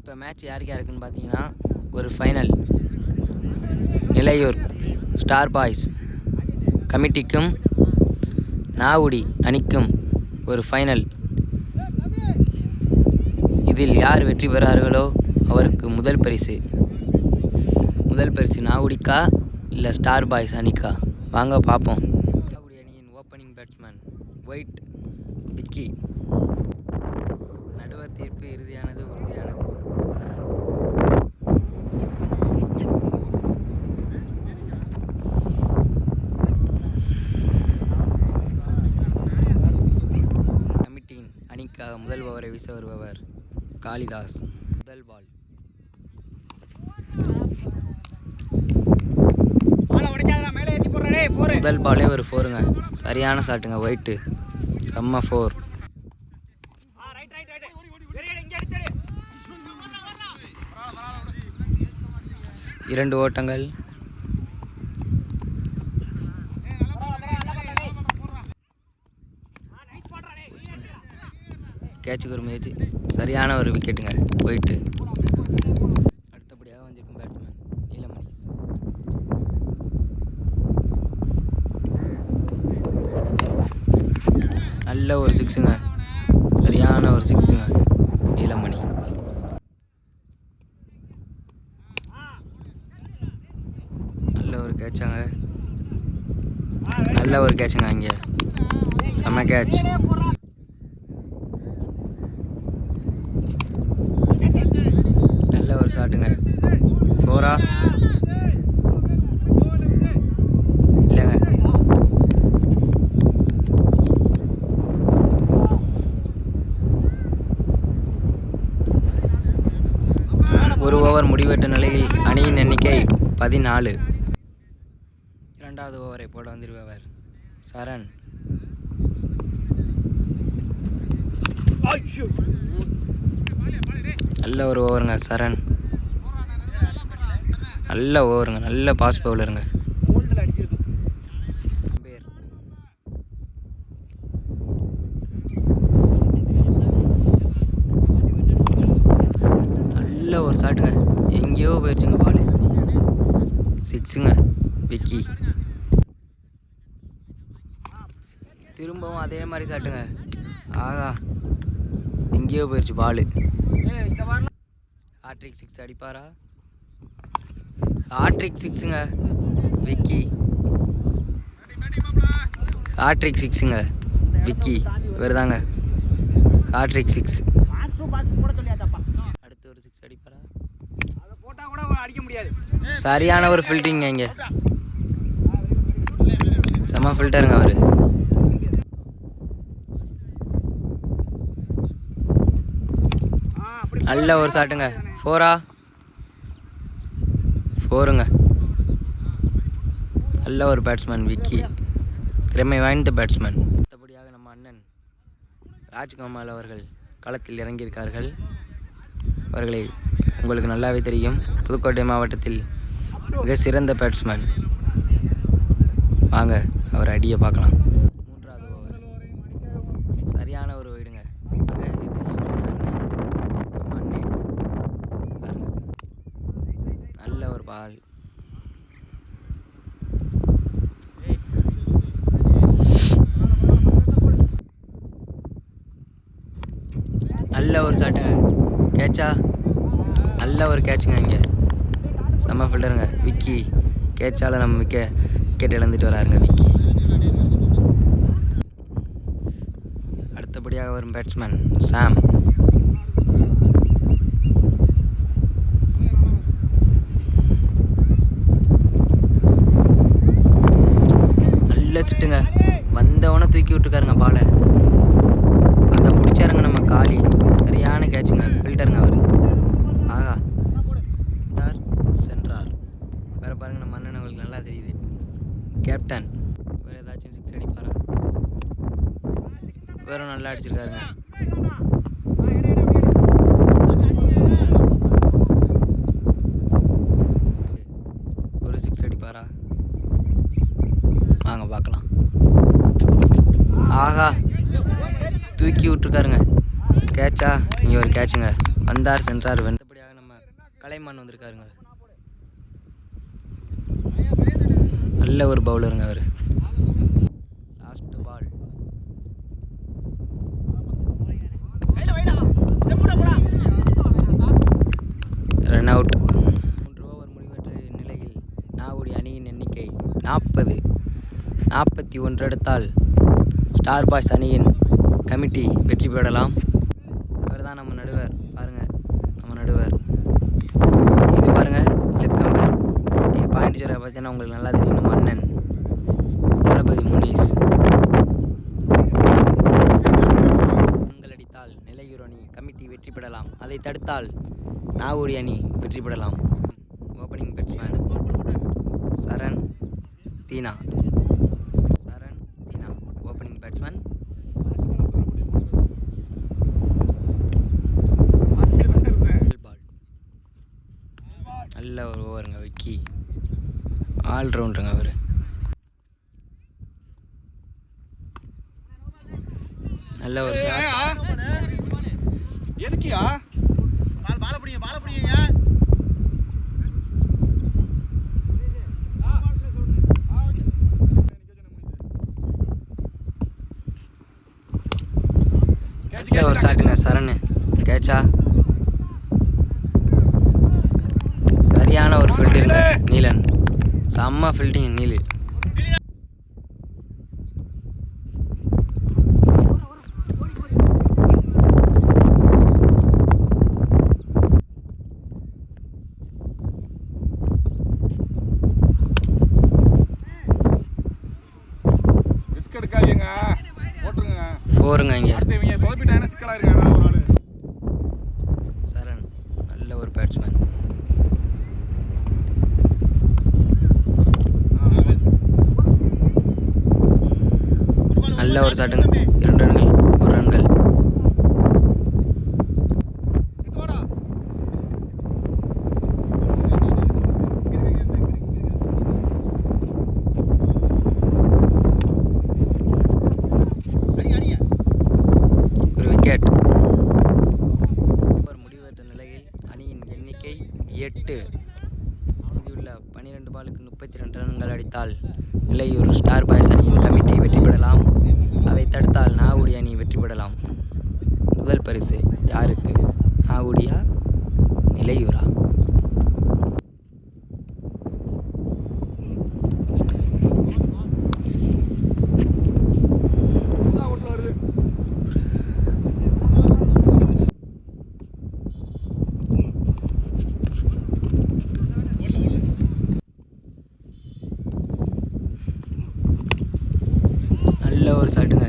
இப்போ மேட்ச் யாருக்கு யாருக்குன்னு பார்த்தீங்கன்னா ஒரு ஃபைனல் நிலையூர் ஸ்டார் பாய்ஸ் கமிட்டிக்கும் நாகுடி அணிக்கும் ஒரு ஃபைனல். இதில் யார் வெற்றி பெறார்களோ அவருக்கு முதல் பரிசு நாகுடிக்கா இல்லை ஸ்டார் பாய்ஸ் அணிக்கா? வாங்க பார்ப்போம். நாகுடி அணியின் ஓப்பனிங் பேட்ஸ்மேன் ஒயிட் விக்கி. நடுவர் தீர்ப்பு இறுதியானது உறுதியானது. கமிட்டியின் அணிக்காக முதல் ஓவரை வீச வருபவர் காளிதாஸ். முதல் பால். முதல் பாலே ஒரு 4ங்க. சரியான ஷாட்டுங்க. ஒயிட்டு செம்ம 4. இரண்டு ஓட்டங்கள். கேட்சுக்கு ஒரு முயற்சி. சரியான ஒரு விக்கெட்டுங்க. ஒயிட்டு. அடுத்தபடியாக வந்திருக்கும் பேட்ஸ்மேன் நீலமணிஸ். நல்ல ஒரு 6ங்க. சரியான ஒரு 6ங்க நீலமணி. நல்ல ஒரு கேட்சாங்க. நல்ல ஒரு கேட்சுங்க. அங்கே செம்ம கேட்ச். நல்ல ஒரு ஷாட்டுங்க. 4ஆ இல்லைங்க. ஒரு ஓவர் முடிவெட்ட நிலையில் அணியின் எண்ணிக்கை 14. இரண்டாவது ஓவரை போட வந்திருப்பவர் சரண். நல்ல ஒரு ஓவருங்க சரண். நல்ல ஓவருங்க. நல்ல பாஸ் பவுலருங்க. நல்ல ஒரு ஷாட்டுங்க. எங்கேயோ போயிடுச்சுங்க பால். 6ங்க விக்கி. திரும்பவும் அதே மாதிரி ஷாட்டுங்க. ஆகா, எங்கேயோ போயிடுச்சு பால். ஹாட்ரிக் 6 அடிப்பாரா? ஹாட்ரிக் 6ங்க விக்கி. ஹாட்ரிக் 6ங்க விக்கி. இவர் தாங்க ஹாட்ரிக் 6. அடுத்து ஒரு 6 அடிப்பாரா? சரியான ஒரு ஃபில்டிங்க. இங்கே செம்ம ஃபில்டருங்க அவர். நல்ல ஒரு ஷாட்டுங்க. 4ஆ? 4ங்க. நல்ல ஒரு பேட்ஸ்மேன் விக்கி. திறமை வாய்ந்த பேட்ஸ்மேன். மற்றபடியாக நம்ம அண்ணன் ராஜ்கமல் அவர்கள் களத்தில் இறங்கியிருக்கார்கள். அவர்களை உங்களுக்கு நல்லாவே தெரியும். புதுக்கோட்டை மாவட்டத்தில் மிக சிறந்த பேட்ஸ்மேன். வாங்க அவர் அடியை பார்க்கலாம். மூன்றாவது ஓவர். சரியான ஒரு வைடுங்க. நல்ல ஒரு பால். நல்ல ஒரு ஷாட்டுங்க. கேட்சா? நல்ல ஒரு கேட்சுங்க. இங்கே செம்ம ஃபீல்டருங்க விக்கி. கேட்சால் நம்ம விக்கெட் இழந்துட்டு வராருங்க விக்கி. அடுத்தபடியாக வரும் பேட்ஸ்மேன் சாம். நல்ல சிட்டுங்க. வந்தவனை தூக்கி விட்டுருக்காருங்க பாலை. அதை பிடிச்சாருங்க நம்ம காளி. சரியான கேட்சுங்க. ஃபில்டருங்க அவர். ஆகா, சென்றார். வேறு பாருங்க, நம்ம அண்ணன் அவங்களுக்கு நல்லா தெரியுது. கேப்டன். வேறு ஏதாச்சும் 6 அடிப்பாரா? வேறும் நல்லா அடிச்சிருக்காருங்க. ஒரு 6 அடிப்பாரா? வாங்க பார்க்கலாம். ஆஹா, தூக்கி விட்டுருக்காருங்க. கேட்சா? இங்கே ஒரு கேட்சுங்க. வந்தார் சென்றார். வெந்தபடியாக கலைமான் வந்திருக்காருங்க. நல்ல ஒரு பவுலருங்க அவர். Last ball. Run out. 3 over முடிவற்ற நிலையில் நாகுடி அணியின் எண்ணிக்கை 40. 41 எடுத்தால் ஸ்டார் பாய்ஸ் அணியின் கமிட்டி வெற்றி பெறலாம். இவர் தான் நம்ம நடுவர். பாருங்கள், நம்ம நடுவர் இது பாருங்கள். லெக் அம்பர் பாயிண்ட் ஜீரோ பார்த்தீங்கன்னா உங்களுக்கு நல்லா தெரியும். நம்ம அண்ணன் தளபதி முனீஸ். ரன்கள் அடித்தால் நிலையூர் அணி கமிட்டி வெற்றி பெறலாம். அதை தடுத்தால் நாகுடி அணி வெற்றி பெறலாம். Opening batsman Saran Dheena. Opening batsman. நல்ல ஒரு ஓவருங்க விக்கி. ஆல்ரவுண்டருங்க அவர். நல்ல ஒரு எதுக்கியா பால புடிங்க நல்ல ஒரு ஷாட்டுங்க. சரண் கேட்சா. சரியான ஒரு ஃபீல்டிங்க நீலன். செம்ம ஃபீல்டிங் நீலு. ரிஸ்க் எடுக்காதீங்க, போட்டுருங்க. 4ங்க இங்க. இவங்க சொதப்பிட்டானே சிக்கலா இருக்காங்க ஒரு ஆளு. சரண் நல்ல ஒரு பேட்ஸ்மேன். நல்ல ஒரு ஷாட்டுங்க. 2 ரன்கள் 1 ரன்கள். ஒரு விக்கெட். முடிவற்ற நிலையில் அணியின் எண்ணிக்கை 8. மீதியுள்ள 12 பாலுக்கு 32 ரன்கள் அடித்தால் நிலையூர் ஸ்டார் பாய்ஸ் அணியின் கமிட்டி வெற்றி பெறலாம். அதை தடுத்தால் நாகுடி அணி வெற்றி பெறலாம். முதல் பரிசு யாருக்கு? நாகுடியா நிலையூரா? நல்ல ஒரு ஷாட்டுங்க.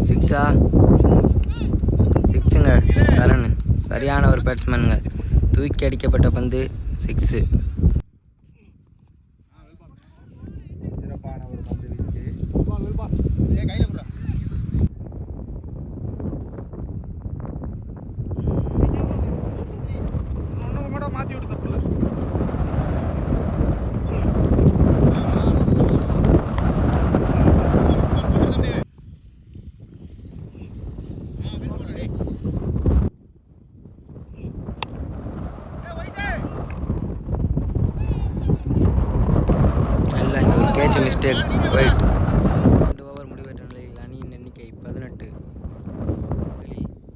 6ங்க. சரண் சரியான ஒரு பேட்ஸ்மேனுங்க. தூக்கி அடிக்கப்பட்ட பந்து 6. சிறப்பான ஒரு பந்து வீச்சு. மாத்தி விட்டு தப்புல. Catch mistake. ஒயிட். 2 ஓவர் முடிவற்ற நிலையில் அணியின் எண்ணிக்கை 18.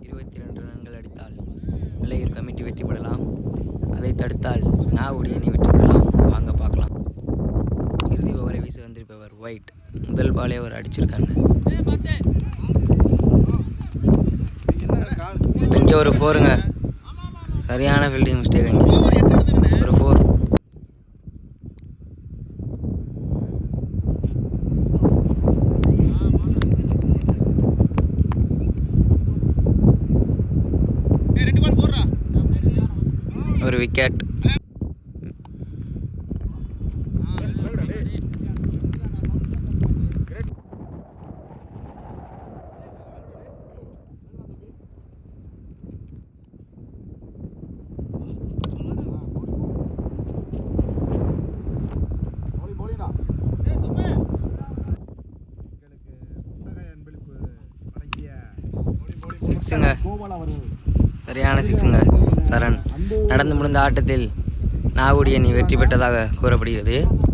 22 ரன்கள் அடித்தால் நிலையூர் கமிட்டி வெற்றி பெறலாம். அதை தடுத்தால் நாகுடி அணி வெற்றி பெறலாம். வாங்க பார்க்கலாம். இறுதி ஓவரை வீச வந்திருப்பவர் ஒயிட். முதல் பாலே அவர் அடிச்சிருக்காங்க. இங்கே ஒரு 4ங்க. சரியான ஃபீல்டிங் மிஸ்டேக். அங்கே ஒரு 4. ஒரு விக்கெட். சிக்ஸுங்க. சரியான சிக்ஸுங்க சரண். நடந்து முடிந்த ஆட்டத்தில் நாகுடி அணி வெற்றி பெற்றதாக கூறப்படுகிறது.